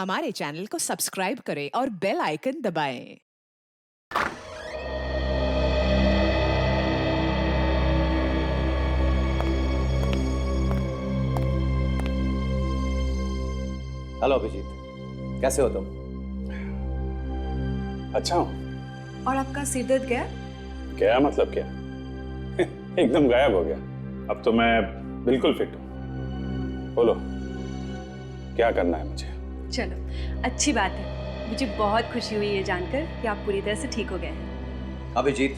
हमारे चैनल को सब्सक्राइब करें और बेल आइकन दबाएं। हेलो अभिजीत, कैसे हो तुम? अच्छा हूँ। और आपका सिर दर्द गया? क्या मतलब क्या? एकदम गायब हो गया। अब तो मैं बिल्कुल फिट हूँ। बोलो, क्या करना है मुझे? चलो, अच्छी बात है। मुझे बहुत खुशी हुई ये जानकर कि आप पूरी तरह से ठीक हो गए हैं। अभिजीत,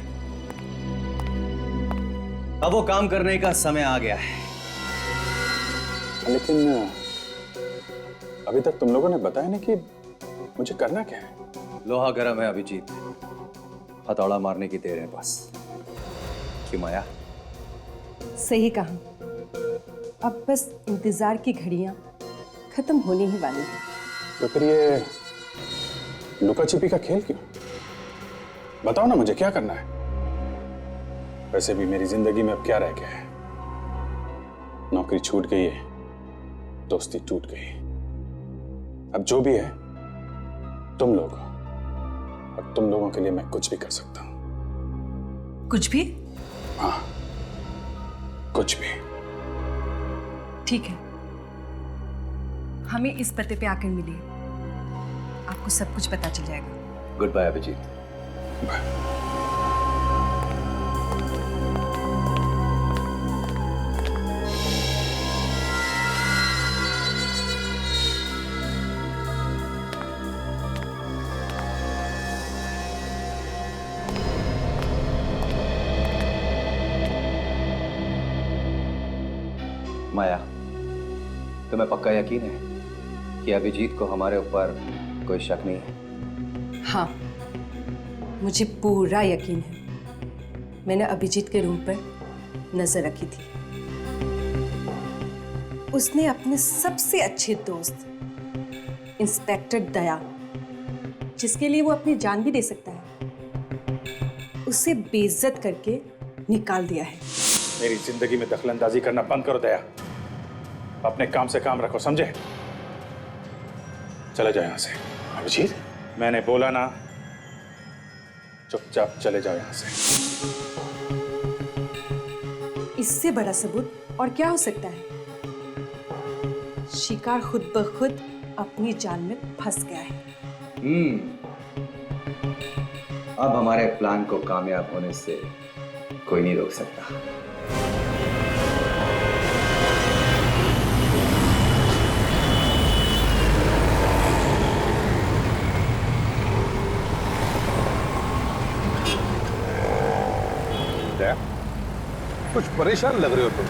अब वो काम करने का समय आ गया है। लेकिन अभी तक तुम लोगों ने बताया नहीं कि मुझे करना क्या है। लोहा गर्म है अभिजीत, हथौड़ा मारने की देर है बस। क्यों माया? सही कहा। अब बस इंतजार की घड़ियां खत्म होने ही वाली हैं। तो फिर ये लुका छिपी का खेल क्यों? बताओ ना, मुझे क्या करना है? वैसे भी मेरी जिंदगी में अब क्या रह गया है? नौकरी छूट गई है, दोस्ती टूट गई। अब जो भी है तुम लोग हो, और तुम लोगों के लिए मैं कुछ भी कर सकता हूं। कुछ भी? हाँ, कुछ भी। ठीक है, हमें इस पते पे आकर मिलिए, आपको सब कुछ पता चल जाएगा। Good bye Abhijit. Bye. Maya, तुम्हें पक्का यकीन है कि अभिजीत को हमारे ऊपर कोई शक नहीं है? हाँ, मुझे पूरा यकीन है। मैंने अभिजीत के रूम पर नजर रखी थी। उसने अपने सबसे अच्छे दोस्त इंस्पेक्टर दया, जिसके लिए वो अपनी जान भी दे सकता है, उसे बेइज्जत करके निकाल दिया है। मेरी जिंदगी में दखलंदाजी करना बंद करो दया। अपने काम से काम रखो, समझे? चले जाओ यहां से। अभिजीत, मैंने बोला ना, चुपचाप चले जाओ यहां से। इससे बड़ा सबूत और क्या हो सकता है? शिकार खुद ब खुद अपनी जाल में फंस गया है। अब हमारे प्लान को कामयाब होने से कोई नहीं रोक सकता। कुछ परेशान लग रहे हो तुम।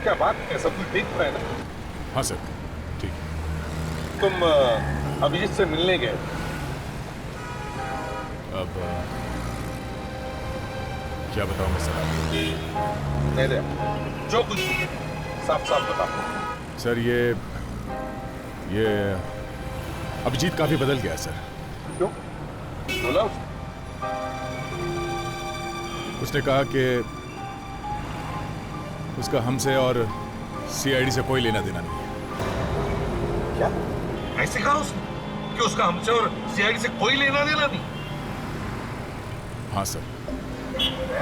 क्या बात है? सब कुछ ठीक तो है ना? हाँ सर, ठीक है। तुम अभिजीत से मिलने गए? अब क्या बताऊं मैं सर? नहीं नहीं, जो कुछ भी साफ साफ बताओ। सर ये अभिजीत काफी बदल गया है सर। क्यों? बोला उसने कहा कि उसका हमसे और सीआईडी से कोई लेना देना नहीं है। क्या? ऐसे कहा उसने कि उसका हमसे और सीआईडी से कोई लेना देना नहीं? हाँ सर।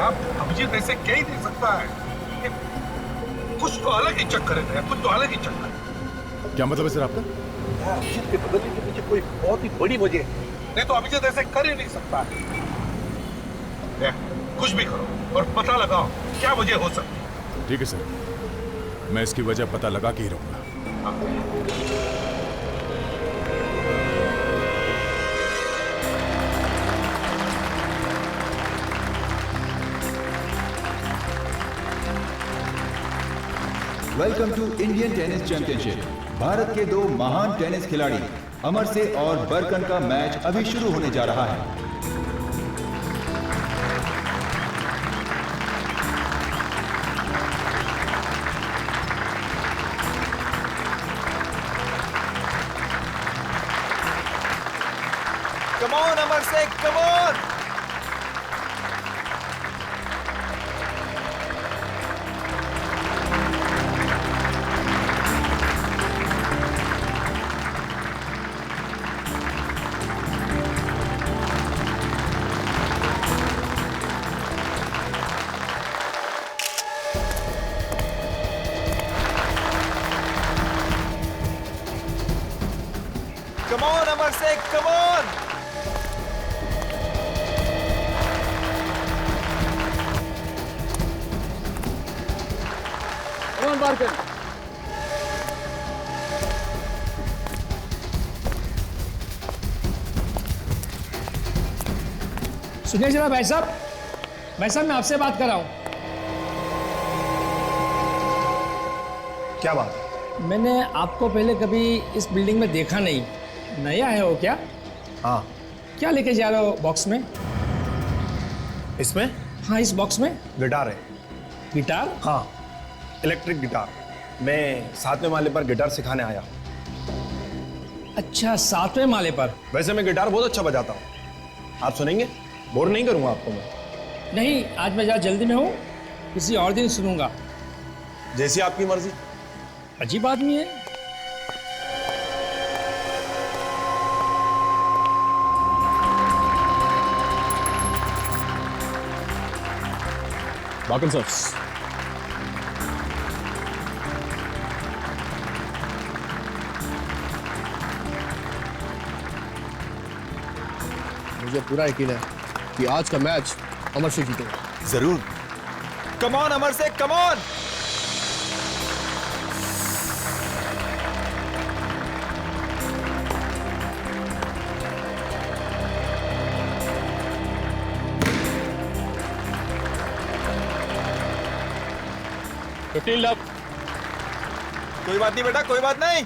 आप अभिजीत ऐसे कह ही नहीं सकता है। कुछ तो अलग ही चक्कर है, कुछ तो अलग ही चक्कर है। क्या मतलब है सर आपका? अभिजीत के बदलने के पीछे कोई बहुत ही बड़ी वजह है, नहीं तो अभिजीत ऐसे कर ही नहीं सकता है। कुछ भी करो और पता लगाओ क्या वजह हो सकती है। ठीक है सर, मैं इसकी वजह पता लगा के ही रहूंगा। Welcome to Indian tennis championship. Bharat के दो महान टेनिस खिलाड़ी अमर से और बरकन का मैच अभी शुरू होने जा रहा है। Come on, Amar Singh, come on! Come on Amar Shaikh, come on. Come on Barkan. सुनिए जरा भाई साहब, मैं आपसे बात कर रहा हूँ। क्या बात है? मैंने आपको पहले कभी इस बिल्डिंग में देखा नहीं, नया है वो क्या? हाँ। क्या लेके जा रहे हो बॉक्स में? इसमें? हाँ, इस बॉक्स में गिटार है। गिटार? हाँ, इलेक्ट्रिक गिटार। मैं 7वें माले पर गिटार सिखाने आया। अच्छा, 7वें माले पर? वैसे मैं गिटार बहुत अच्छा बजाता हूँ। आप सुनेंगे? बोर नहीं करूँगा आपको मैं। नहीं, आज मैं ज़रा जल्दी में हूँ, किसी और दिन सुनूंगा। जैसी आपकी मर्जी। अजीब आदमी है। बाकन साहब, मुझे पूरा यकीन है कि आज का मैच अमर शेख जीतेगा। जरूर। Come on Amar Shaikh, come on. कोई बात नहीं बेटा, कोई बात नहीं।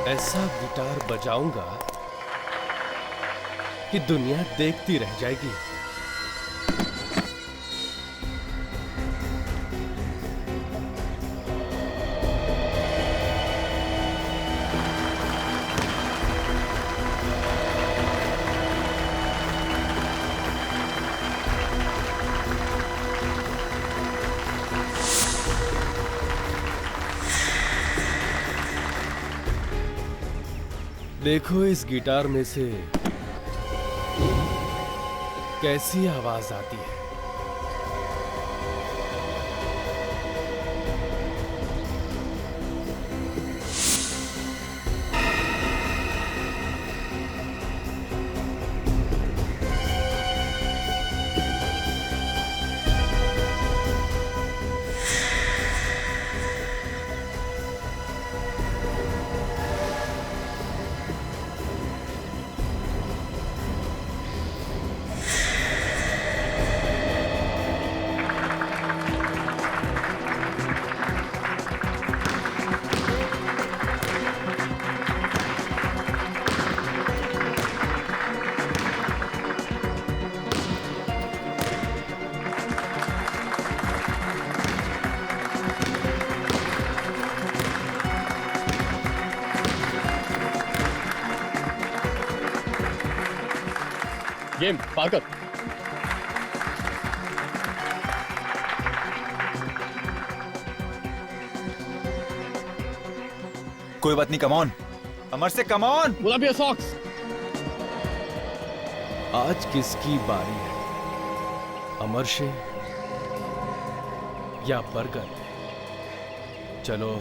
ऐसा गिटार बजाऊंगा कि दुनिया देखती रह जाएगी। देखो इस गिटार में से कैसी आवाज आती है। Game Parker. कोई बात नहीं, कम ऑन अमर से, कम ऑन। गुलाबी सॉक्स। आज किसकी बारी है, अमर शेख या बरगद? चलो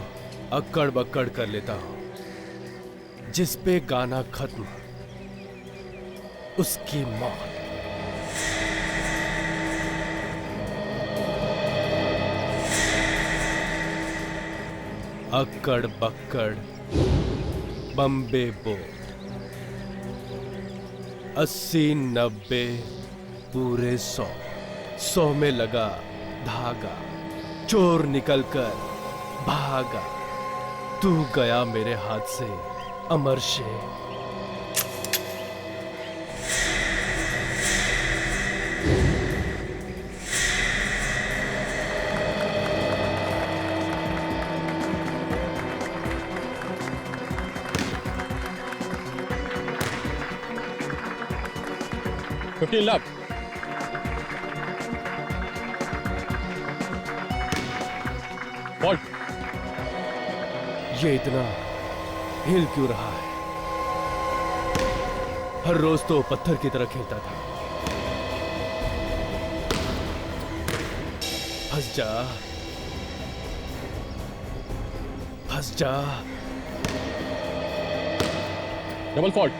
अक्कड़ बक्कड़ कर लेता हूं। जिस पे गाना खत्म उसकी मौत। अक्कड़ बक्कड़ बम्बे बोट, 80 90 पूरे 100 में लगा धागा, चोर निकलकर भागा। तू गया मेरे हाथ से अमर शेख। 15 लाख। फॉल्ट। ये इतना हिल क्यों रहा है? हर रोज तो पत्थर की तरह खेलता था। फंस जा, फंस जा। Double fault.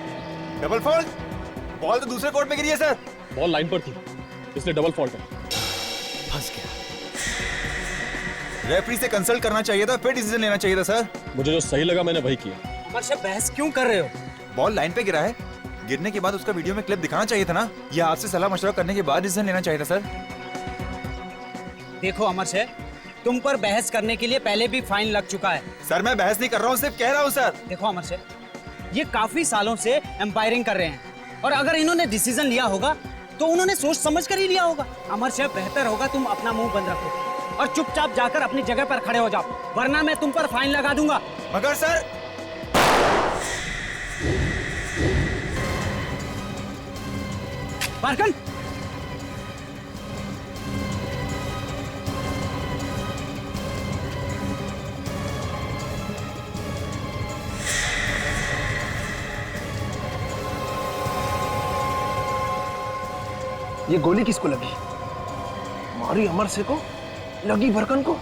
Double fault? Ball तो दूसरे कोर्ट में गिरी है सर। बॉल लाइन पर थी, इसलिए डबल फॉल्ट है। फंस गया। रेफरी से कंसल्ट करना चाहिए था, फिर डिसीजन लेना चाहिए था सर। मुझे जो सही लगा मैंने वही किया। अमर से बहस क्यों कर रहे हो? बॉल लाइन पे गिरा है, गिरने के बाद उसका वीडियो में क्लिप दिखाना चाहिए था ना। ये आपसे सलाह मशवरा करने के बाद डिसीजन लेना चाहिए था सर। देखो अमर से, तुम पर बहस करने के लिए पहले भी फाइन लग चुका है। सर मैं बहस नहीं कर रहा हूँ, सिर्फ कह रहा हूँ सर। देखो अमर से, ये काफी सालों से एम्पायरिंग कर रहे हैं और अगर इन्होंने डिसीजन लिया होगा तो उन्होंने सोच समझ कर ही लिया होगा। अमर से बेहतर होगा तुम अपना मुंह बंद रखो और चुपचाप जाकर अपनी जगह पर खड़े हो जाओ, वरना मैं तुम पर फाइन लगा दूंगा। मगर सर बारकन, ये गोली किसको लगी? मारी अमर से को, लगी बरकन को।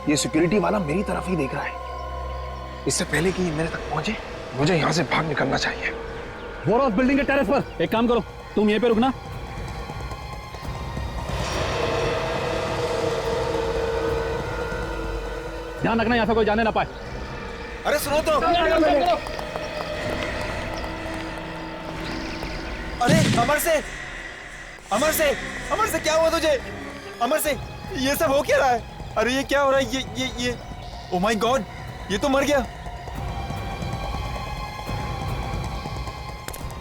ये सिक्योरिटी वाला मेरी तरफ ही देख रहा है। इससे पहले कि ये मेरे तक पहुंचे, मुझे यहां से भाग निकलना चाहिए। वॉर हाउस बिल्डिंग के टेरेस पर। एक काम करो, तुम यहीं पे रुकना। ध्यान रखना यहाँ से कोई जाने ना पाए। अरे सुनो तो। अरे अमर से, अमर से, अमर से क्या हुआ तुझे? अमर से ये सब हो क्या रहा है? अरे ये क्या हो रहा है? ये ओ माय गॉड, ये तो मर गया।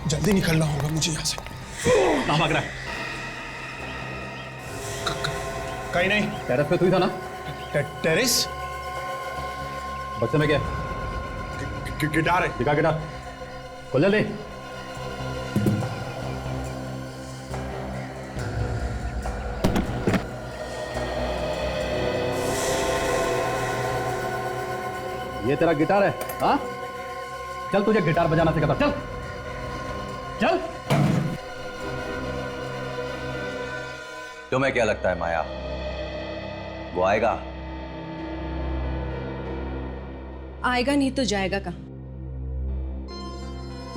जल्दी निकलना होगा मुझे यहाँ से। कहाँ भाग रहा है? कहीं नहीं। टेरेस पे तू ही था ना? टेरेस? बच्चे में क्या? गिटार है। दिखा गिटार। खोल जल्दी। ये तेरा गिटार है? हाँ? चल तुझे गिटार बजाना सिखाता। चल चल। तुम्हें क्या लगता है माया, वो आएगा? आएगा नहीं तो जाएगा कहाँ?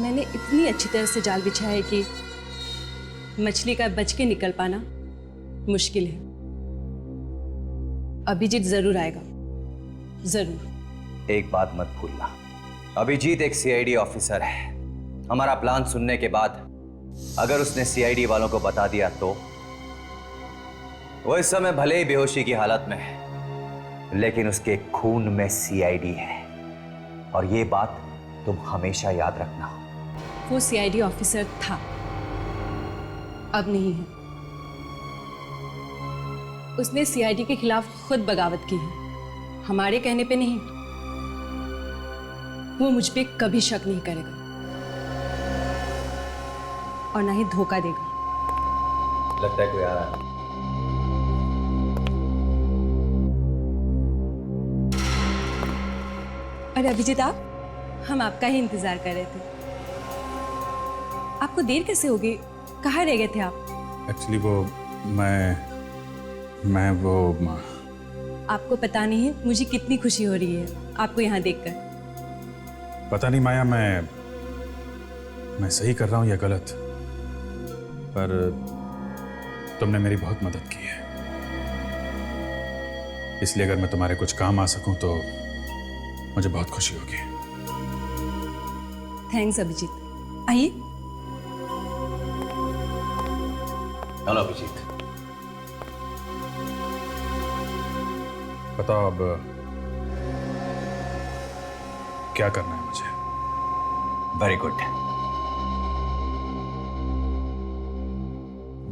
मैंने इतनी अच्छी तरह से जाल बिछाया है कि मछली का बच के निकल पाना मुश्किल है। अभिजीत जरूर आएगा, जरूर। एक बात मत भूलना, अभिजीत एक सीआईडी ऑफिसर है। हमारा प्लान सुनने के बाद अगर उसने सीआईडी वालों को बता दिया तो वो इस समय भले ही बेहोशी की हालत में है, लेकिन उसके खून में सीआईडी है। और ये बात तुम हमेशा याद रखना। वो सीआईडी ऑफिसर था, अब नहीं है। उसने सीआईडी के खिलाफ खुद बगावत की है, हमारे कहने पे नहीं। वो मुझ पे कभी शक नहीं करेगा और ना ही धोखा देगा। लगता है कोई आ रहा है। अरे अभिजीत, आप? हम आपका ही इंतजार कर रहे थे। आपको देर कैसे होगी? कहाँ रह गए थे आप? एक्चुअली वो मैं वो आपको पता नहीं है मुझे कितनी खुशी हो रही है आपको यहाँ देखकर। पता नहीं माया, मैं सही कर रहा हूँ या गलत, पर तुमने मेरी बहुत मदद की है। इसलिए अगर मैं तुम्हारे कुछ काम आ सकूं तो मुझे बहुत खुशी होगी। थैंक्स अभिजीत। आइए। हेलो अभिजीत। बताओ अब क्या करना है मुझे? Very good.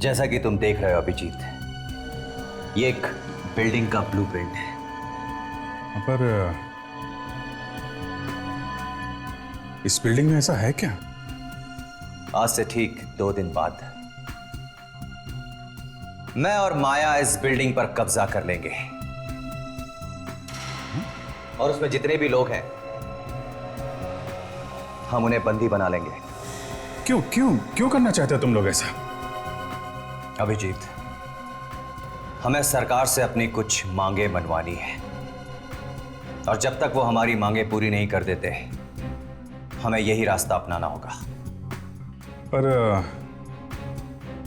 जैसा कि तुम देख रहे हो अभिजीत, ये एक बिल्डिंग का ब्लूप्रिंट है। पर इस बिल्डिंग में ऐसा है क्या? आज से ठीक 2 दिन बाद मैं और माया इस बिल्डिंग पर कब्जा कर लेंगे और उसमें जितने भी लोग हैं हम उन्हें बंदी बना लेंगे। क्यों क्यों क्यों करना चाहते हो तुम लोग ऐसा? अभिजीत, हमें सरकार से अपनी कुछ मांगे मनवानी है और जब तक वो हमारी मांगे पूरी नहीं कर देते हमें यही रास्ता अपनाना होगा। पर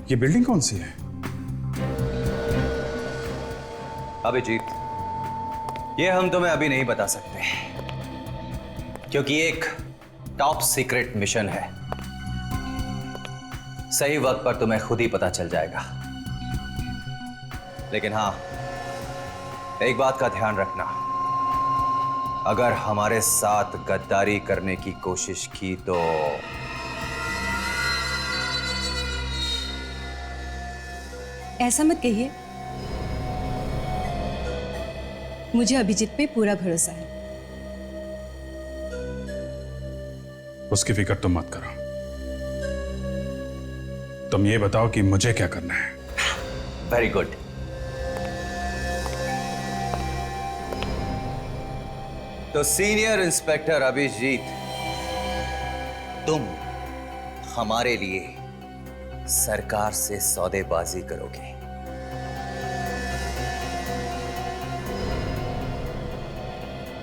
ये बिल्डिंग कौन सी है? अभिजीत, ये हम तुम्हें अभी नहीं बता सकते क्योंकि एक टॉप सीक्रेट मिशन है। सही वक्त पर तुम्हें खुद ही पता चल जाएगा। लेकिन हां, एक बात का ध्यान रखना, अगर हमारे साथ गद्दारी करने की कोशिश की तो ऐसा मत कहिए, मुझे अभिजीत पे पूरा भरोसा है। उसकी फिक्र तुम मत करो। तुम ये बताओ कि मुझे क्या करना है। Very good. तो सीनियर इंस्पेक्टर अभिजीत, तुम हमारे लिए सरकार से सौदेबाजी करोगे।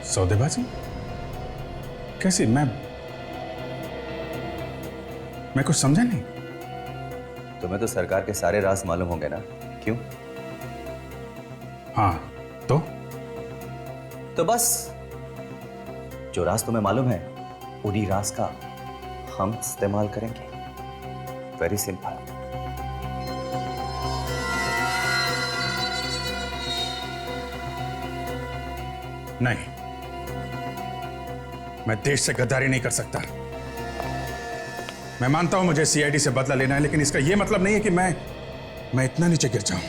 सौदेबाजी? कैसी? मैं कुछ समझा नहीं। तुम्हें तो सरकार के सारे राज मालूम होंगे ना? क्यों? हाँ, तो बस जो राज तुम्हें मालूम है उन्हीं राज का हम इस्तेमाल करेंगे। Very simple. नहीं, मैं देश से गद्दारी नहीं कर सकता। मैं मानता हूं मुझे सीआईडी से बदला लेना है, लेकिन इसका यह मतलब नहीं है कि मैं इतना नीचे गिर जाऊं।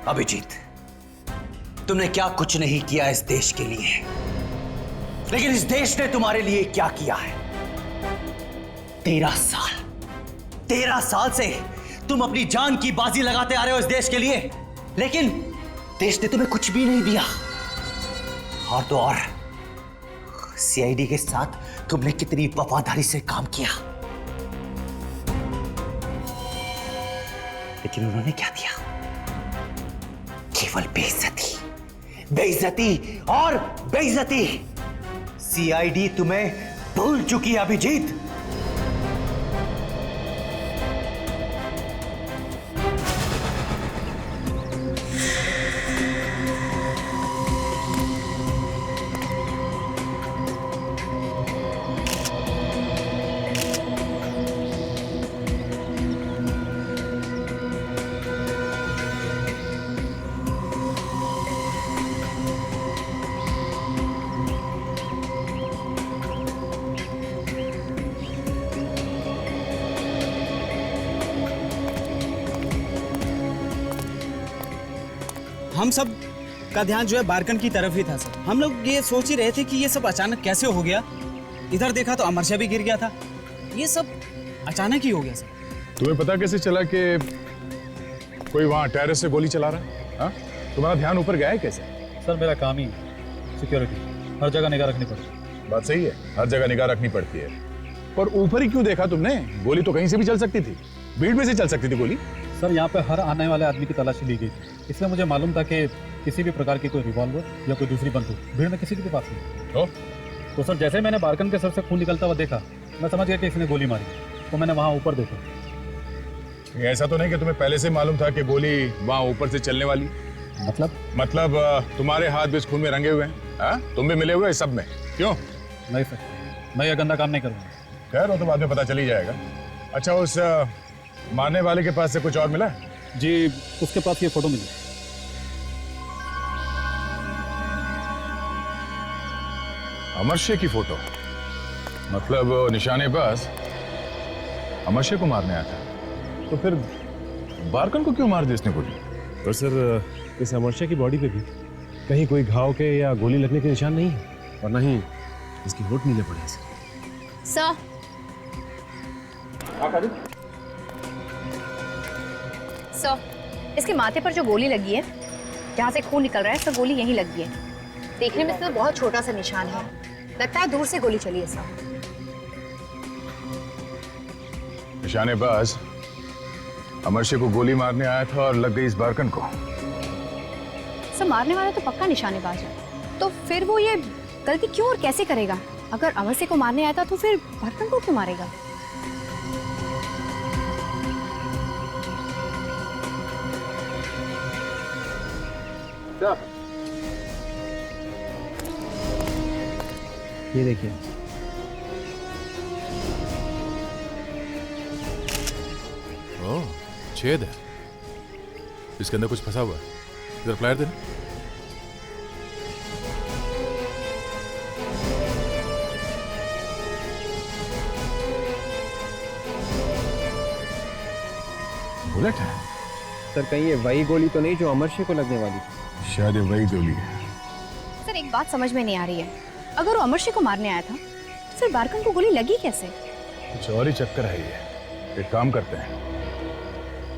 अभिजीत, तुमने क्या कुछ नहीं किया इस देश के लिए, लेकिन इस देश ने तुम्हारे लिए क्या किया है। 13 साल से तुम अपनी जान की बाजी लगाते आ रहे हो इस देश के लिए, लेकिन देश ने तुम्हें कुछ भी नहीं दिया। और तो और सीआईडी के साथ तुमने कितनी वफादारी से काम किया, लेकिन उन्होंने क्या दिया? केवल बेइज्जती, बेइज्जती और बेइज्जती। सीआईडी तुम्हें भूल चुकी है अभिजीत। हम सब का ध्यान जो है बारकन की तरफ ही था सर। हम लोग ये सोच ही रहे थे कि ये सब अचानक कैसे हो गया। इधर देखा तो अमरशा भी गिर गया था। ये सब अचानक ही हो गया सर। तुम्हें पता कैसे चला कि कोई वहां टेरेस से गोली चला रहा है? हाँ? तुम्हारा ध्यान ऊपर गया है कैसे? सर मेरा काम ही सिक्योरिटी, हर जगह निगाह रखनी पड़ती है। बात सही है, हर जगह निगाह रखनी पड़ती है, पर ऊपर ही क्यों देखा तुमने? गोली तो कहीं से भी चल सकती थी, भीड़ में से चल सकती थी गोली। सर यहाँ पे हर आने वाले आदमी की तलाशी ली गई, इसलिए मुझे मालूम था कि किसी भी प्रकार की कोई रिवॉल्वर या कोई दूसरी बंदूक भीड़ में किसी के पास नहीं। तो सर जैसे मैंने बारकन के सर से खून निकलता हुआ देखा, मैं समझ गया कि इसने गोली मारी, तो मैंने वहाँ ऊपर देखा। ऐसा तो नहीं कि तुम्हें पहले से मालूम था कि गोली वहाँ ऊपर से चलने वाली? मतलब तुम्हारे हाथ भी इस खून में रंगे हुए हैं? हाँ? तुम भी मिले हुए इस सब में? क्यों? नहीं सर, मैं ये गंदा काम नहीं करूँगा। खैर वो तो बाद में पता चल ही जाएगा। अच्छा, उस मारने वाले के पास से कुछ और मिला? जी, उसके पास ये फोटो मिली। अमरशे की फोटो? मतलब निशानेबाज अमरशे को मारने आया था? तो फिर बारकन को क्यों मार दी इसने गोली? और सर इस अमरशा की बॉडी पे भी कहीं कोई घाव के या गोली लगने के निशान नहीं है और ना ही इसकी होठ नीले पड़े हैं सर। सर, इसके माथे पर जो गोली लगी है, जहाँ से खून निकल रहा है, इसका गोली यहीं लगी है। देखने में तो बहुत छोटा सा निशान है, लगता है दूर से गोली चली है सर। निशानेबाज अमरशे को गोली मारने आया था और लग गई इस बारकन को। सर, मारने वाला तो पक्का निशानेबाज है, तो फिर वो ये गलती क्यों और कैसे करेगा? अगर अमरशे को मारने आया था तो फिर बारकन को क्यों मारेगा? ये देखिए, ओह, छेद है, इसके अंदर कुछ फंसा हुआ है। इधर फ्लायर देना। बुलेट है सर कहीं ये वही गोली तो नहीं जो अमरशे को लगने वाली थी? शायद ये वही गोली है। सर, एक बात समझ में नहीं आ रही है, अगर वो अमरशे को मारने आया था तो फिर बारकन को गोली लगी कैसे? कुछ और ही चक्कर है ये। एक काम करते हैं,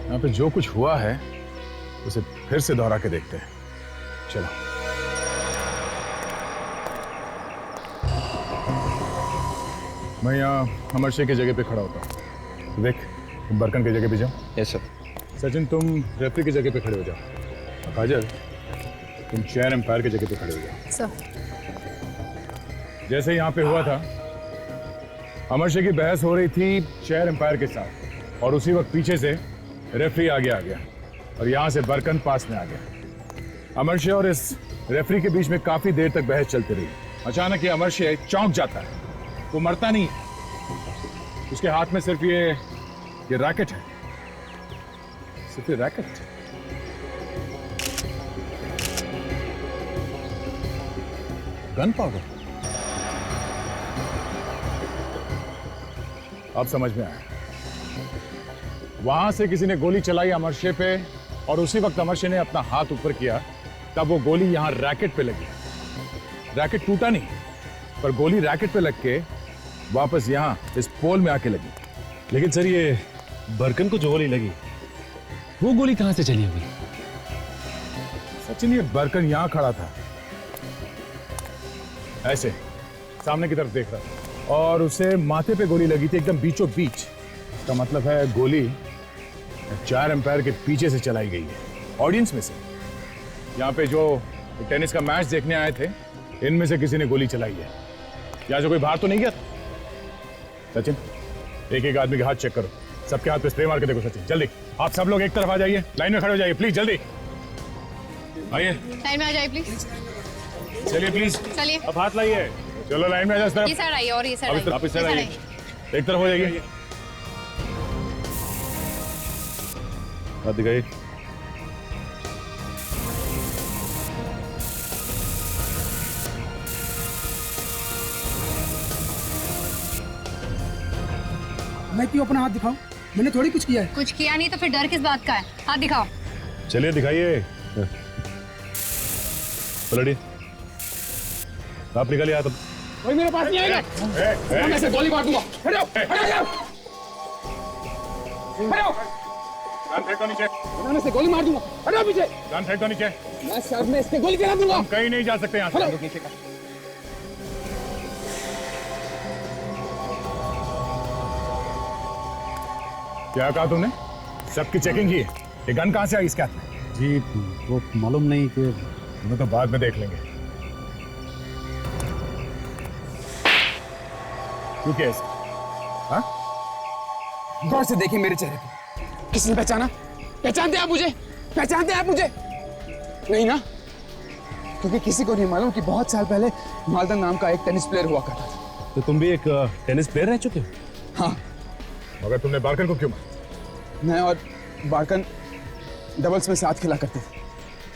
यहाँ पे जो कुछ हुआ है उसे फिर से दोहरा के देखते हैं। चलो। मैं यहाँ अमरशे की जगह पे खड़ा होता हूँ, देख तुम बरकन की जगह पे जाओ। Yes sir. सचिन तुम रेफरी की जगह पे खड़े हो जाओ, और काजल तुम चेयर एम्पायर की जगह पे खड़े हो जाओ। सर। जैसे यहाँ पे हुआ था, अमरशे की बहस हो रही थी चेयर एम्पायर के साथ, और उसी वक्त पीछे से रेफरी आगे आ गया और यहाँ से बरकन पास में आ गया। अमरशे और इस रेफरी के बीच में काफी देर तक बहस चलती रही। अचानक ये अमरशे चौंक जाता है, वो मरता नहीं, उसके हाथ में सिर्फ ये रैकेट है, सिर्फ ये रैकेट। Gun powder. अब समझ में आया, वहां से किसी ने गोली चलाई अमरशे पे, और उसी वक्त अमरशे ने अपना हाथ ऊपर किया, तब वो गोली यहां रैकेट पे लगी। रैकेट टूटा नहीं, पर गोली रैकेट पे लग के वापस यहां इस पोल में आके लगी। लेकिन सर ये बरकन को जो गोली लगी, वो गोली कहां से चली होगी? सचिन, ये बरकन यहां खड़ा था, ऐसे सामने की तरफ देख रहा था, और उसे माथे पे गोली लगी थी, एकदम बीचों बीच। इसका मतलब है गोली चेयर एम्पायर के पीछे से चलाई गई है, ऑडियंस में से। यहाँ पे जो टेनिस का मैच देखने आए थे, इनमें से किसी ने गोली चलाई है। यहाँ से कोई बाहर तो नहीं गया? सचिन, एक एक आदमी के हाथ चेक करो, सबके हाथ पे स्प्रे मार के देखो। सचिन जल्दी, आप सब लोग एक तरफ आ जाइए, लाइन में खड़े हो जाइए प्लीज, जल्दी आइए। लाइन में आ जाइए प्लीज। चलिए प्लीज, चलिए। अब हाथ लाइए, चलो लाइन में आ जाओ। इस तरफ, ये साइड आइए, और ये साइड अब इस तरफ, आप इस साइड आइए, एक तरफ हो जाइए। हाथ दिखाइए। मैं क्यों अपना हाथ दिखाऊं? मैंने थोड़ी कुछ किया है। कुछ किया नहीं तो फिर डर किस बात का है? हाथ दिखाओ। चलिए दिखाइए। पलटिए, आप निकालिए हाथ। कोई मेरे पास नहीं आएगा, मैं ऐसे गोली मार दूंगा। हटो, हटो, हटो। गन फेंक दो नीचे। मैं ऐसे गोली मार दूंगा। हटो पीछे। गन फेंक दो नीचे। मैं सर में इसके गोली गिरा दूंगा। हम कहीं नहीं जा सकते यहाँ से। नीचे का। क्या कहा तुमने? सबकी चेकिंग की है, ये गन कहाँ से आई इसके हाथ में? जी वो मालूम नहीं कि हमें तो बाद में देख लेंगे। तू क्या है? हाँ? गौर से देखिए मेरे चेहरे पे, किसने पहचाना? पहचानते आप मुझे? पहचानते आप मुझे? नहीं ना? क्योंकि किसी को नहीं मालूम कि बहुत साल पहले मालदा नाम का एक टेनिस प्लेयर हुआ करता था। तो तुम भी एक टेनिस प्लेयर रह चुके हो? हाँ। मगर तुमने बारकन को क्यों मारा? मैं और बारकन डबल्स में साथ खेला करते थे,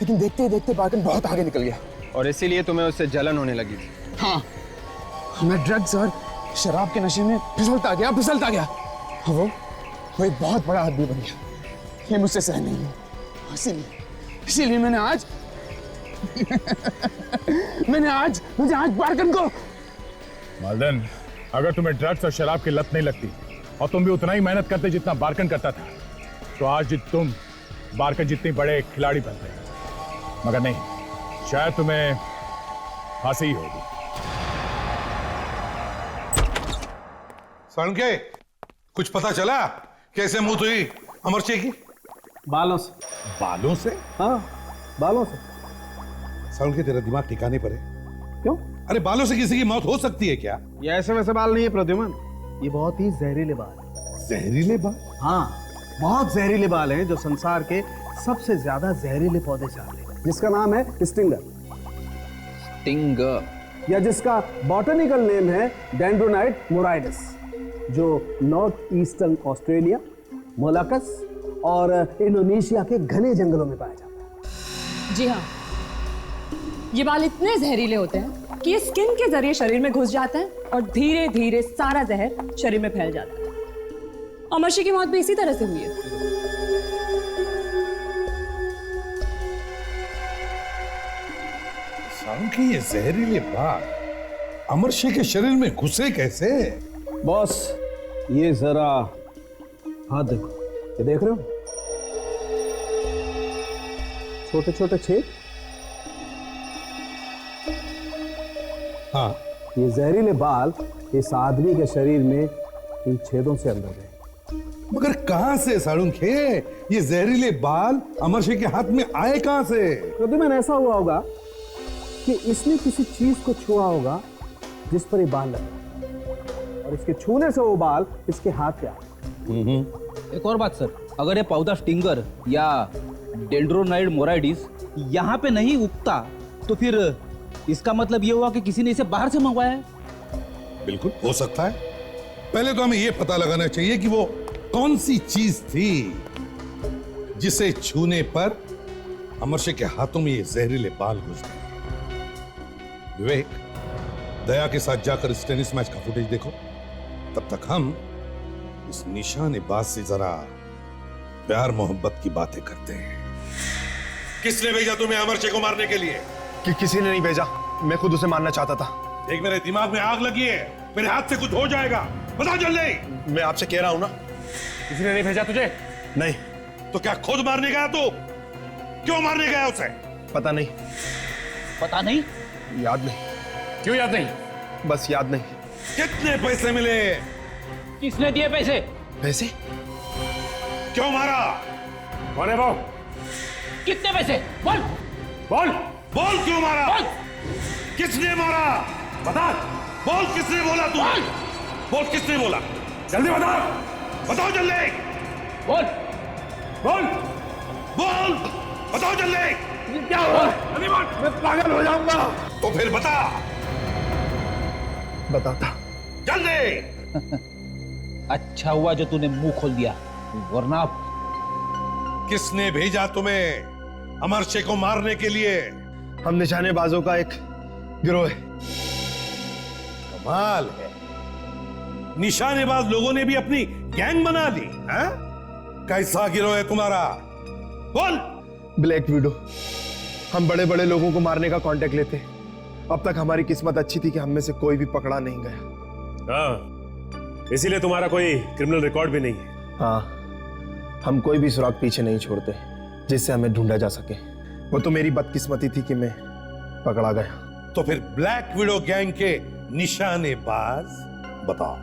लेकिन देखते ही देखते बारकन बहुत आगे निकल गया, और इसीलिए तुम्हें उससे जलन होने लगी थी। हाँ, मैं ड्रग्स और शराब के नशे में फिसलता गया। वो एक बहुत बड़ा आदमी बन गया, ये मुझसे सहन नहीं है। इसीलिए मैंने आज मुझे आज बारकन को। मालदन, अगर तुम्हें ड्रग्स और शराब की लत नहीं लगती और तुम भी उतना ही मेहनत करते जितना बारकन करता था, तो आज तुम बारकन जितने बड़े खिलाड़ी बनते। मगर नहीं, शायद तुम्हें फांसी ही होगी। साळुंखे, कुछ पता चला कैसे मौत हुई अमर सिंह की? बालों से। बालों से? हाँ, बालों से। साळुंखे, तेरा दिमाग ठिकाने पर है? क्यों? अरे बालों से किसी की मौत हो सकती है क्या? ये ऐसे वैसे बाल नहीं है प्रद्युमन, ये बहुत ही जहरीले बाल। जहरीले बाल? हाँ, बहुत जहरीले बाल हैं जो संसार के सबसे ज्यादा जहरीले पौधे से आते हैं, जिसका नाम है स्टिंगर। स्टिंगर, या जिसका बॉटनिकल नेम है डेंड्रोनाइट मोराइडस, जो नॉर्थ ईस्टर्न ऑस्ट्रेलिया, मोलाकस और इंडोनेशिया के घने जंगलों में पाया जाता है। जी हाँ, ये बाल इतने जहरीले होते हैं कि ये स्किन के जरिए शरीर में घुस जाते हैं और धीरे धीरे सारा जहर शरीर में फैल जाता है। अमरशी की मौत भी इसी तरह से हुई है। साळुंखे, ये जहरीले बाल अमर सिंह के शरीर में घुसे कैसे? बॉस, ये जरा हाथ देखो, ये देख रहे हो? छोटे छोटे छेद। हाँ, ये जहरीले बाल इस आदमी के शरीर में इन छेदों से अंदर गए। मगर कहां से साळुंखे? ये जहरीले बाल अमर सिंह के हाथ में आए कहां से? प्रद्युमन, ऐसा हुआ होगा कि इसने किसी चीज को छुआ होगा जिस पर ये बाल लगे, और इसके छूने से वो बाल इसके हाथ पे आए। एक और बात सर, अगर ये पौधा स्टिंगर या डेंड्रोनाइट मोराइडिस यहाँ पे नहीं उगता, तो फिर इसका मतलब ये हुआ कि किसी ने इसे बाहर से मंगवाया है। बिल्कुल हो सकता है। पहले तो हमें यह पता लगाना चाहिए कि वो कौन सी चीज थी जिसे छूने पर अमर सिंह के हाथों में ये जहरीले बाल घुस गए। विवेक, दया के साथ जाकर इस टेनिस मैच का फुटेज देखो। तब तक हम इस निशानेबाज से जरा प्यार मोहब्बत की बातें करते हैं। किसने भेजा तुम्हें अमर सिंह को मारने के लिए? किसी ने नहीं भेजा, मैं खुद उसे मारना चाहता था। देख, मेरे दिमाग में आग लगी है, मेरे हाथ से कुछ हो जाएगा। बता जल्दी। मैं आपसे कह रहा हूं ना, किसी ने नहीं भेजा तुझे? नहीं। तो क्या खुद मारने गया तू? क्यों मारने गया उसे? पता नहीं। पता नहीं? याद नहीं। क्यों याद नहीं? बस याद नहीं। कितने पैसे मिले? किसने दिए पैसे? पैसे? क्यों मारा? कौन है वो? कितने पैसे? बोल बोल बोल, क्यों मारा? बोल। किसने मारा? बता। बोल, किसने बोला तू? बोल, किसने बोला? जल्दी बता। बताओ जल्दी। बोल बोल बोल, बताओ जल्दी। क्या हुआ? मैं पागल हो जाऊंगा। तो फिर बता। बताता जल्दी। अच्छा हुआ जो तूने मुंह खोल दिया, वरना। किसने भेजा तुम्हें अमर सिंह को मारने के लिए? हम निशानेबाजों का एक गिरोह है। कमाल है, निशानेबाज लोगों ने भी अपनी गैंग बना ली है? कैसा गिरोह है तुम्हारा? बोल। Black window. हम बड़े बड़े लोगों को मारने का कांटेक्ट लेते। अब तक हमारी किस्मत अच्छी थी कि हम में से कोई भी पकड़ा नहीं गया। हाँ, इसीलिए तुम्हारा कोई क्रिमिनल रिकॉर्ड भी नहीं है। हाँ, हम कोई भी सुराग पीछे नहीं छोड़ते जिससे हमें ढूंढा जा सके। वो तो मेरी बदकिस्मती थी कि मैं पकड़ा गया। तो फिर ब्लैक विडो गैंग के निशानेबाज बताओ,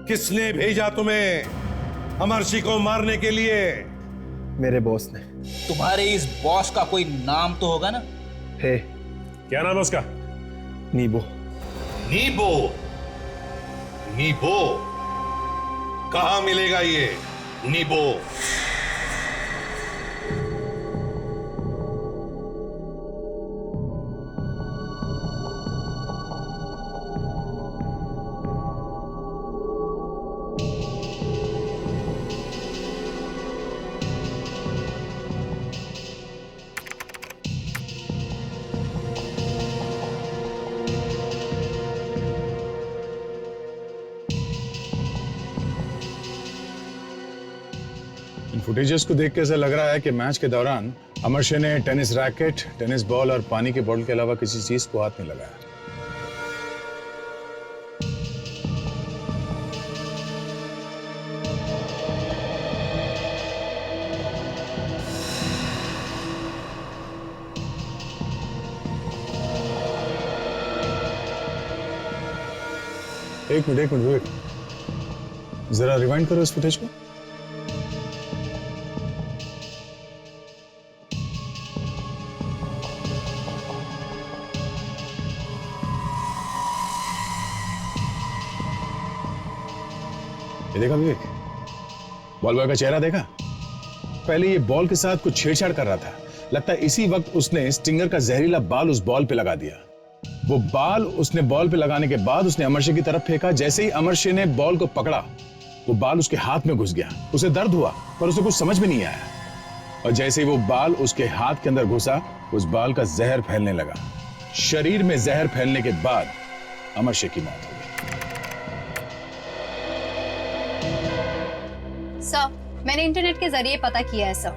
किसने भेजा तुम्हें अमर सिंह को मारने के लिए? मेरे बॉस ने। तुम्हारे इस बॉस का कोई नाम तो होगा ना? है। क्या नाम है उसका? नीबो। नीबो? नीबो कहां मिलेगा ये नीबो? इन फुटेजेस को देख के ऐसा लग रहा है कि मैच के दौरान अमरशे ने टेनिस रैकेट, टेनिस बॉल और पानी के बोतल के अलावा किसी चीज को हाथ नहीं लगाया। एक मिनट वेट, जरा रिवाइंड करो इस फुटेज को। ये देखा विवेक, बॉल बॉय का चेहरा देखा? पहले ये बॉल के साथ कुछ छेड़छाड़ कर रहा था। लगता है इसी वक्त उसने स्टिंगर का जहरीला बाल उस बॉल पे लगा दिया। वो बाल उसने बॉल पे लगाने के बाद उसने अमरशे की तरफ फेंका। जैसे ही अमरशे ने बॉल को पकड़ा, वो बाल उसके हाथ में घुस गया। उसे दर्द हुआ पर उसे कुछ समझ में नहीं आया, और जैसे ही वो बाल उसके हाथ के अंदर घुसा, उस बाल का जहर फैलने लगा। शरीर में जहर फैलने के बाद अमरशे की मौत हो गई। सर, मैंने इंटरनेट के जरिए पता किया है सर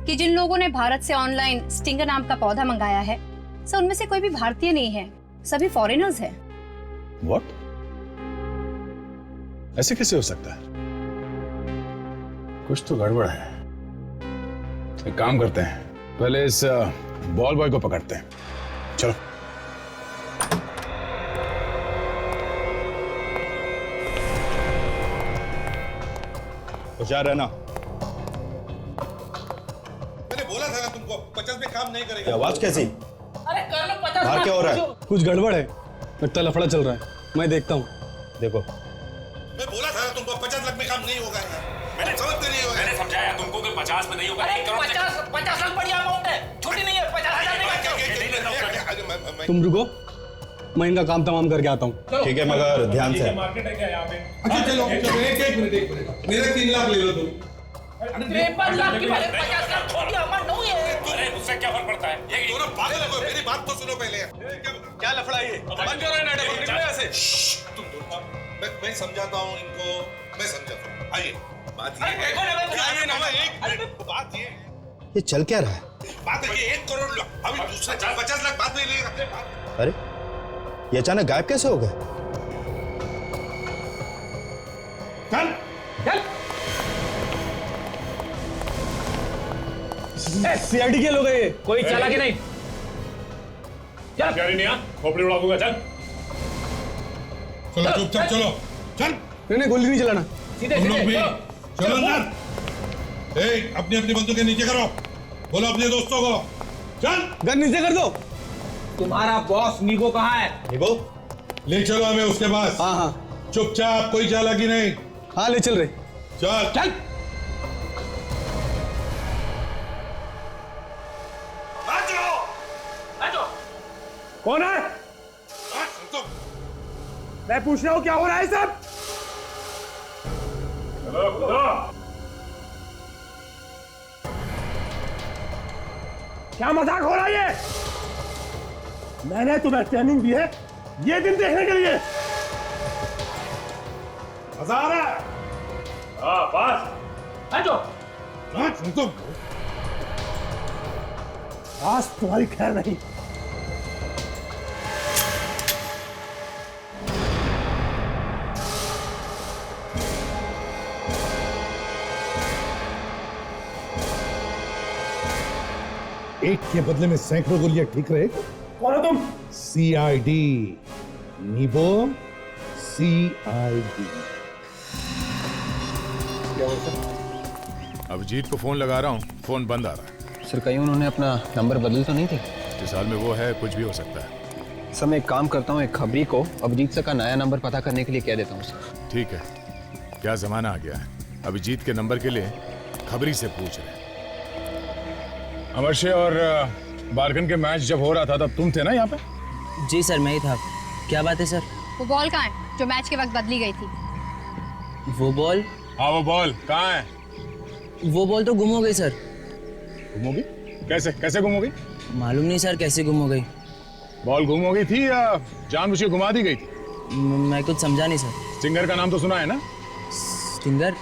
कि जिन लोगों ने भारत से ऑनलाइन स्टिंगर नाम का पौधा मंगाया है सर, उनमें से कोई भी भारतीय नहीं है, सभी फॉरेनर्स हैं। What? ऐसे कैसे हो सकता है? कुछ तो गड़बड़ है। एक काम करते हैं, पहले इस बॉल बॉय को पकड़ते हैं। चलो। होशियार रहना। मैंने बोला था ना तुमको 50 में काम नहीं करेगा। आवाज कैसी? अरे कर लो 50। बाहर क्या हो रहा है? कुछ गड़बड़ है, लगता है लफड़ा चल रहा है। मैं देखता हूँ। देखो, मैं बोला था ना तुमको 50 लाख में काम नहीं होगा। मैंने समझते नहीं होगा। मैंने समझाया तुमको कि 50 में नहीं होगा। 50 लाख बढ़िया अमाउंट है, छोटी नहीं है। 50,000 नहीं। तुम रुको, मैं इनका काम तमाम करके आता हूँ। ठीक है मगर ध्यान से। मार्केट है क्या यहाँ पे? अच्छा चलो चलो, एक मिनट मेरे 3 लाख ले लो तुम। 53 लाख की बात, 50 लाख छोटी अमाउंट नहीं है। अरे उससे क्या फर्क पड़ता है? ये दोनों पागल हो, मेरी बात तो सुनो पहले। क्या लफड़ा ये? बंद करो नाटक, निकलो यहाँ से। तुम दोनों, मैं समझाता हूँ इनको, मैं समझाता हूँ। आइए, बात ये है। बात ये ये चल क्या रहा है? बात है कि 1 करोड़ लो, अभी दूसरे 50 लाख बाद में लेगा। अरे ये अचानक गायब कैसे हो गए? चल चल। सीआईडी के लोग हैं ये। कोई चला कि नहीं? चल प्यारी नहीं आ, खोपड़ी उड़ा दूंगा। चल चलो चुपचाप चलो, चल। नहीं गोली नहीं चलाना। सीधे तुम लोग भी सीधे चलो अंदर। अपनी अपनी बंदूकें नीचे करो, बोलो अपने दोस्तों को। चल गन नीचे कर दो। तुम्हारा बॉस नीगो कहाँ है? नीगो ले चलो हमें उसके पास। हाँ हाँ चुपचाप, कोई चालाकी नहीं। हाँ ले चल रहे। चल चल। कौन है? मैं पूछ रहा हूँ क्या हो रहा है सब? क्या मजाक हो रहा है ये? मैंने तुम्हें ट्रेनिंग दी है ये दिन देखने के लिए। मजा आ रहा है? हाँ पास। आज तुम्हारी खैर नहीं। एक के बदले में सैकड़ों गोलियां ठीक रहे। कौन हो तुम? CID, नीबो CID. अभिजीत को फोन लगा रहा हूँ, फोन बंद आ रहा है। सर कहीं उन्होंने अपना नंबर बदल तो नहीं थे? इस हाल में वो है, कुछ भी हो सकता है। सर मैं एक काम करता हूँ, एक खबरी को अभिजीत सर का नया नंबर पता करने के लिए कह देता हूँ सर। ठीक है, क्या जमाना आ गया है, अभिजीत के नंबर के लिए खबरी से पूछ रहे। अमरशे और बारगन के मैच जब हो रहा था तब तुम थे ना यहाँ पे? जी सर, मैं ही था। क्या बात है सर? वो बॉल कहाँ है जो मैच के वक्त बदली गई थी? वो बॉल? हाँ वो बॉल कहाँ है? वो बॉल तो गुम हो गई सर। गुम हो गई? कैसे कैसे गुम हो गई? मालूम नहीं सर कैसे गुम हो गई। बॉल गुम हो गई थी या जानबूझ के घुमा दी गई थी? मैं कुछ समझा नहीं सर। स्टिंगर का नाम तो सुना है ना? स्टिंगर?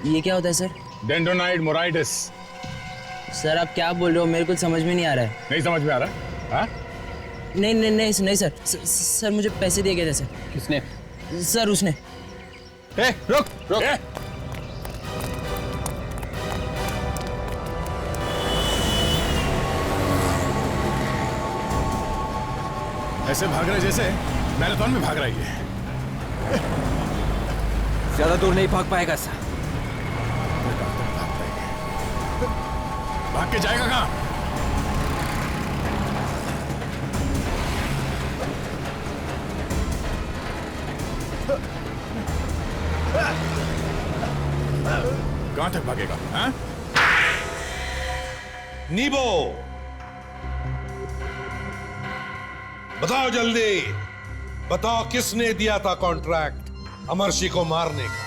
ये क्या होता है सर? डेंड्रोनाइड मोराइटिस। सर आप क्या बोल रहे हो, मेरे को समझ में नहीं आ रहा है। नहीं समझ में आ रहा? हाँ? नहीं सर। सर मुझे पैसे दिए गए थे सर। किसने? सर उसने। रुक। ऐसे भाग रहे जैसे मैराथन में भाग रही है। ज्यादा दूर नहीं भाग पाएगा सर। भाग के जाएगा कहाँ? कहां तक भागेगा? हाँ? नीबो, बताओ जल्दी, बताओ किसने दिया था कॉन्ट्रैक्ट अमरशी को मारने का?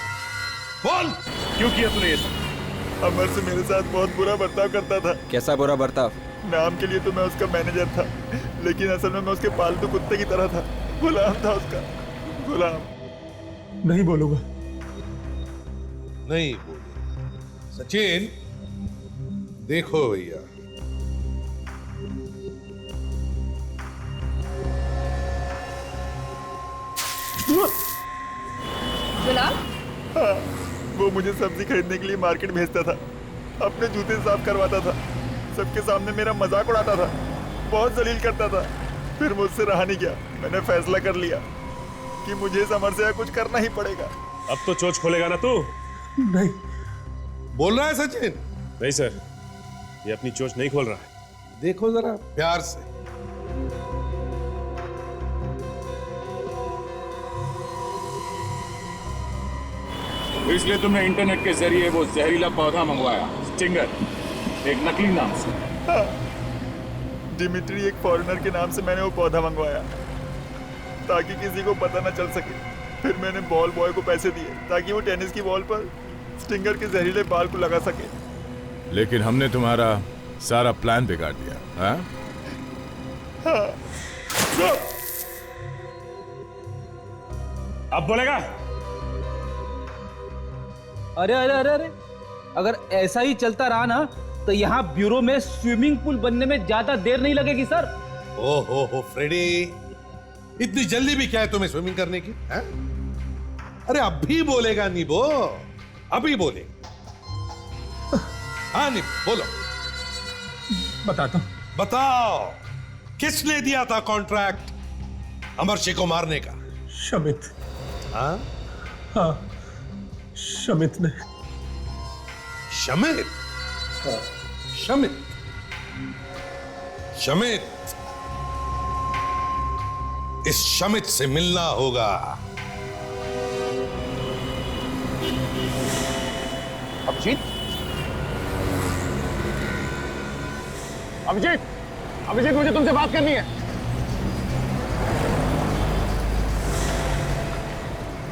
बोल, क्यों किया तूने ये सब? अमर से मेरे साथ बहुत बुरा बर्ताव करता था। कैसा बुरा बर्ताव? नाम के लिए तो मैं उसका मैनेजर था, लेकिन असल में मैं उसके पालतू कुत्ते की तरह था। गुलाम था उसका, गुलाम। नहीं बोलूंगा। नहीं बोलेगा। सचिन, देखो भैया, गुलाम? हाँ, वो मुझे सब्जी खरीदने के लिए मार्केट भेजता था, अपने जूते साफ करवाता था, सबके सामने मेरा मजाक उड़ाता था, बहुत जलील करता था। फिर मुझसे रहा नहीं गया, मैंने फैसला कर लिया कि मुझे समर से कुछ करना ही पड़ेगा। अब तो चोच खोलेगा ना तू? नहीं। बोल रहा है सचिन? नहीं सर, ये अपनी चोच नहीं खोल रहा है। देखो जरा प्यार से। इसलिए तुमने इंटरनेट के जरिए वो जहरीला पौधा मंगवाया, स्टिंगर, एक नकली नाम से। हाँ, डिमिट्री एक फॉरेनर के नाम से मैंने वो पौधा मंगवाया ताकि किसी को पता न चल सके। फिर मैंने बॉल बॉय को पैसे दिए ताकि वो टेनिस की बॉल पर स्टिंगर के जहरीले बाल को लगा सके। लेकिन हमने तुम्हारा सारा प्लान बिगाड़ दिया। हाँ? हाँ। अब बोलेगा? अरे अरे अरे अरे, अगर ऐसा ही चलता रहा ना तो यहाँ ब्यूरो में स्विमिंग पूल बनने में ज्यादा देर नहीं लगेगी सर। हो फ्रेडी, इतनी जल्दी भी क्या है तुम्हें स्विमिंग करने की? है? अरे अभी बोलेगा नीबो, अभी बोलेगा। हाँ नीबो बोलो। बताता हूं। बताओ, किसने दिया था कॉन्ट्रैक्ट अमरशी को मारने का? शमित। हाँ? हाँ, शमित ने। शमित? शमित? शमित, इस शमित से मिलना होगा। अभिजीत? अभिजीत? अभिजीत, मुझे तुमसे बात करनी है।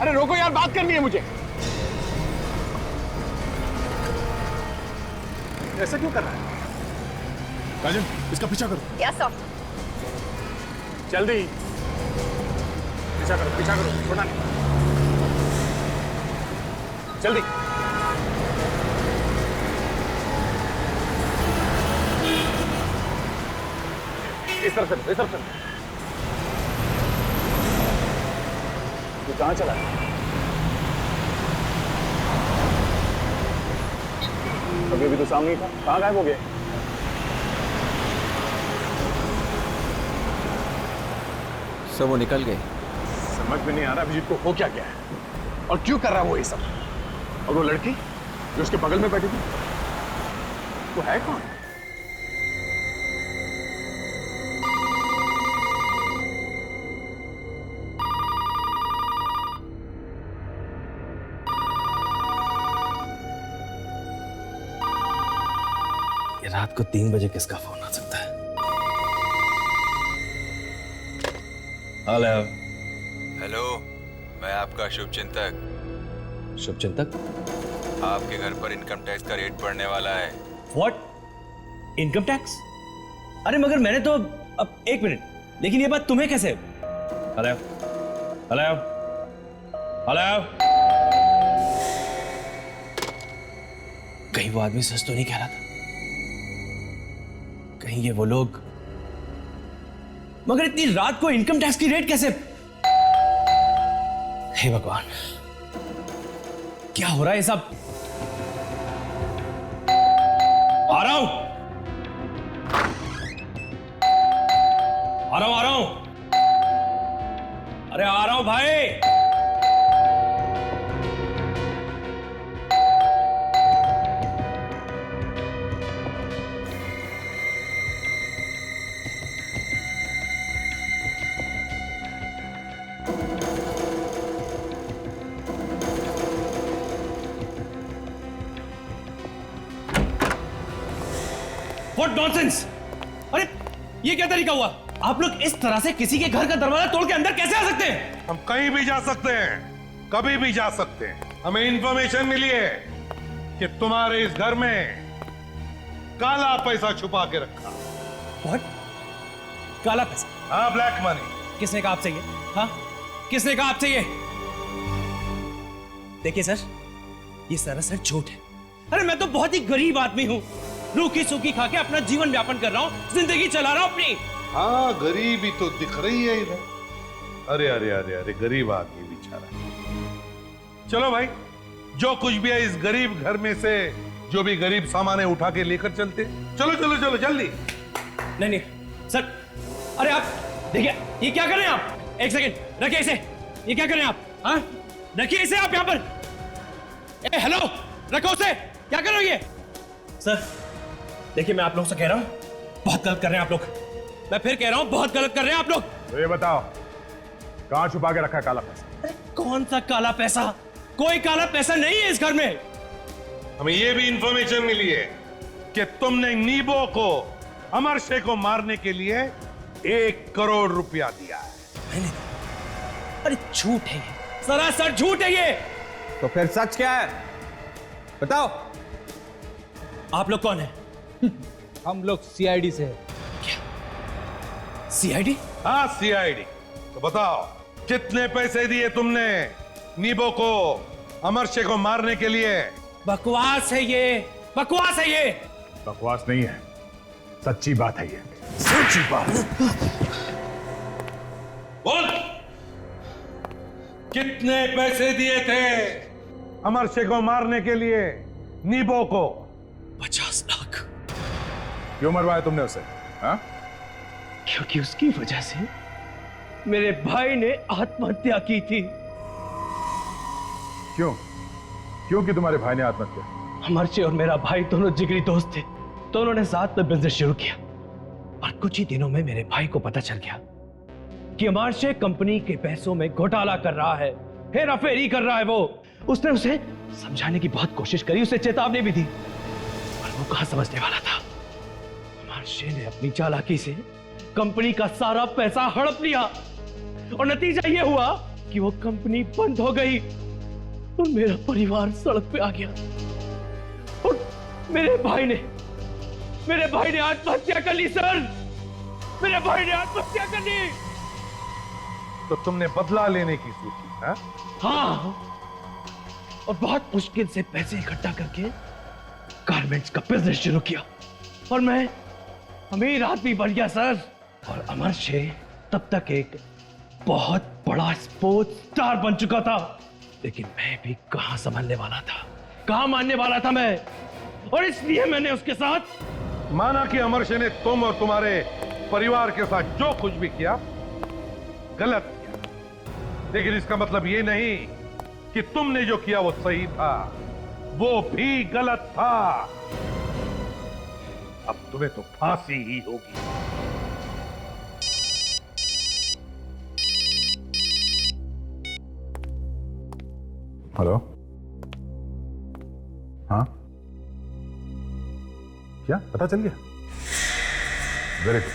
अरे रोको यार, बात करनी है मुझे। ऐसा क्यों कर रहा है? काजल, इसका पीछा करो। Yes sir. जल्दी पीछा करो, छोड़ना नहीं। जल्दी। इस तरफ से, तू कहां चला है? अभी तो सामने ही था, कहां गायब हो गया? सब वो निकल गए। समझ में नहीं आ रहा अभिजीत को हो क्या गया है और क्यों कर रहा है वो ये सब। और वो लड़की जो उसके बगल में बैठी थी, वो है कौन? रात को 3 बजे किसका फोन आ सकता है? हेलो। हेलो, मैं आपका शुभचिंतक। शुभचिंतक? आपके घर पर इनकम टैक्स का रेट पड़ने वाला है। व्हाट? Income tax? अरे मगर मैंने तो अब एक मिनट, लेकिन ये बात तुम्हें कैसे? Hello hello hello. कहीं वो आदमी सच तो नहीं कह रहा था? कहीं ये वो लोग? मगर इतनी रात को इनकम टैक्स की रेट कैसे? हे भगवान, क्या हो रहा है सब? आ रहा हूं, आ रहा हूं। अरे आ रहा हूं भाई। What nonsense! अरे ये क्या तरीका हुआ? आप लोग इस तरह से किसी के घर का दरवाजा तोड़ के अंदर कैसे आ सकते हैं? हम कहीं भी जा सकते हैं, कभी भी जा सकते हैं। हमें इंफॉर्मेशन मिली है कि तुम्हारे इस घर में काला पैसा छुपा के रखा। What? काला पैसा? हाँ, ब्लैक मनी। किसने कहा आपसे ये? हाँ, किसने कहा आपसे ये? देखिए सर, ये सरासर झूठ है। अरे मैं तो बहुत ही गरीब आदमी हूँ, रूखी सूखी खा के अपना जीवन व्यापन कर रहा हूँ, जिंदगी चला रहा हूँ अपनी। हाँ, गरीबी तो दिख रही है इधर। अरे अरे अरे अरे, गरीब आदमी बेचारा। चलो भाई, जो कुछ भी है इस गरीब घर में से जो भी गरीब सामान है उठा के लेकर चलते। चलो चलो चलो जल्दी। नहीं नहीं सर, अरे आप देखिए, ये क्या कर रहे हैं आप? एक सेकंड रखिए इसे। ये क्या कर रहे हैं आप? हाँ, रखिए इसे आप यहाँ पर। ए हेलो, रखो उसे। क्या कर रहे हो ये? सर देखिए, मैं आप लोगों से कह रहा हूँ, बहुत गलत कर रहे हैं आप लोग। मैं फिर कह रहा हूँ, बहुत गलत कर रहे हैं आप लोग। तो ये बताओ, कहाँ छुपा के रखा है काला पैसा? अरे कौन सा काला पैसा? कोई काला पैसा नहीं है इस घर में। हमें यह भी इंफॉर्मेशन मिली है कि तुमने नीबो को, अमर शेख को मारने के लिए 1 करोड़ रुपया दिया है। मैंने? अरे झूठ है ये, सरासर झूठ है ये। तो फिर सच क्या है? बताओ। आप लोग कौन है? हम लोग सीआईडी से हैं। क्या? सीआईडी? हाँ, सीआईडी। तो बताओ, कितने पैसे दिए तुमने नीबो को, अमर शेख को मारने के लिए? बकवास है ये, बकवास है ये। बकवास नहीं है, सच्ची बात है ये। सच्ची बात। बोल, कितने पैसे दिए थे अमर शेख को मारने के लिए नीबो को? 50 लाख। क्यों मरवाया तुमने उसे? हाँ? क्योंकि उसकी वजह से मेरे भाई ने आत्महत्या की थी। क्यों? क्यों कि तुम्हारे भाई ने आत्महत्या? अमरशे और मेरा भाई दोनों जिगरी दोस्त थे, दोनों ने साथ में बिजनेस शुरू किया। और कुछ ही दिनों में मेरे भाई को पता चल गया कि अमरशे कंपनी के पैसों में घोटाला कर रहा है, हेराफेरी कर रहा है। वो उसने उसे समझाने की बहुत कोशिश करी, उसे चेतावनी भी दी, पर वो कहां समझने वाला था। अमरशे ने अपनी चालाकी से कंपनी का सारा पैसा हड़प लिया और नतीजा यह हुआ कि वो कंपनी बंद हो गई और मेरा परिवार सड़क पे आ गया। और मेरे भाई ने आत्महत्या कर ली सर। मेरे भाई ने आत्महत्या कर ली। तो तुमने बदला लेने की सोची? हाँ? हाँ, और बहुत मुश्किल से पैसे इकट्ठा करके गारमेंट्स का बिजनेस शुरू किया और मैं अमीर आदमी बन गया सर। और अमरशे तब तक एक बहुत बड़ा स्पोर्ट्स स्टार बन चुका था, लेकिन मैं भी कहां संभलने वाला था, कहां मानने वाला था मैं। और इसलिए मैंने उसके साथ माना कि अमरशे ने तुम और तुम्हारे परिवार के साथ जो कुछ भी किया गलत किया, लेकिन इसका मतलब ये नहीं कि तुमने जो किया वो सही था, वो भी गलत था। अब तुम्हें तो फांसी ही होगी। हेलो? हाँ, क्या पता चल गया? Very good.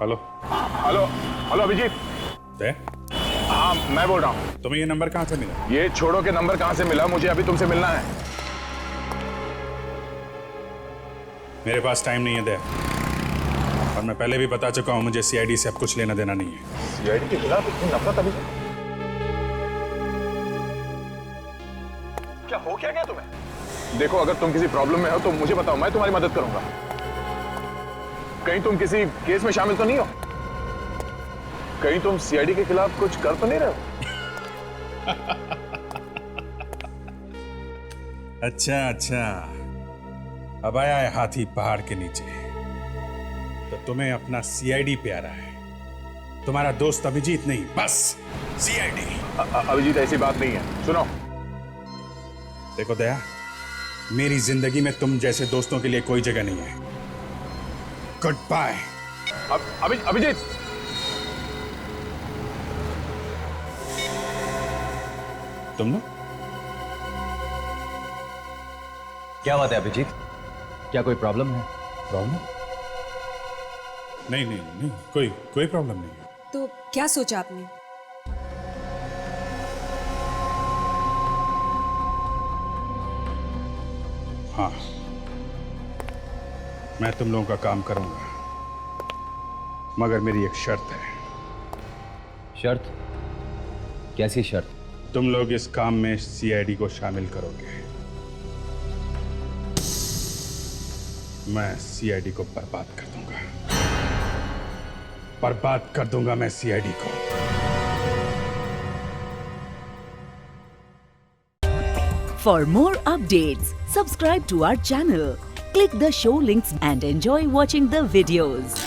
Hello hello hello Abhijit. हाँ, मैं बोल रहा हूँ। तुम्हें ये नंबर कहाँ से मिला? ये छोड़ो के नंबर कहाँ से मिला? मुझे अभी तुमसे मिलना है। मेरे पास टाइम नहीं है दे, और मैं पहले भी बता चुका हूँ, मुझे सीआईडी से अब कुछ लेना देना नहीं है। सीआईडी के खिलाफ इतनी नफरत अभी? क्या हो क्या तुम्हें? देखो, अगर तुम किसी प्रॉब्लम में हो तो मुझे बताओ, मैं तुम्हारी मदद करूंगा। कहीं तुम किसी केस में शामिल तो नहीं हो? कहीं तुम सीआईडी के खिलाफ कुछ कर तो नहीं रहे हो? अच्छा, अब आया है हाथी पहाड़ के नीचे। तो तुम्हें अपना सीआईडी प्यारा है, तुम्हारा दोस्त अभिजीत नहीं, बस सीआईडी। अभिजीत ऐसी बात नहीं है, सुनो। देखो दया, मेरी जिंदगी में तुम जैसे दोस्तों के लिए कोई जगह नहीं है। Good bye. अभिजीत, तुम लोग क्या बात है अभिजीत? क्या कोई प्रॉब्लम है? प्रॉब्लम? नहीं, कोई प्रॉब्लम नहीं है। तो क्या सोचा आपने? हाँ, मैं तुम लोगों का काम करूंगा, मगर मेरी एक शर्त है। शर्त? कैसी शर्त? तुम लोग इस काम में सीआईडी को शामिल करोगे। मैं सीआईडी को बर्बाद कर दूंगा, बर्बाद कर दूंगा मैं सीआईडी को। For more updates, subscribe to our channel, click the show links and enjoy watching the videos.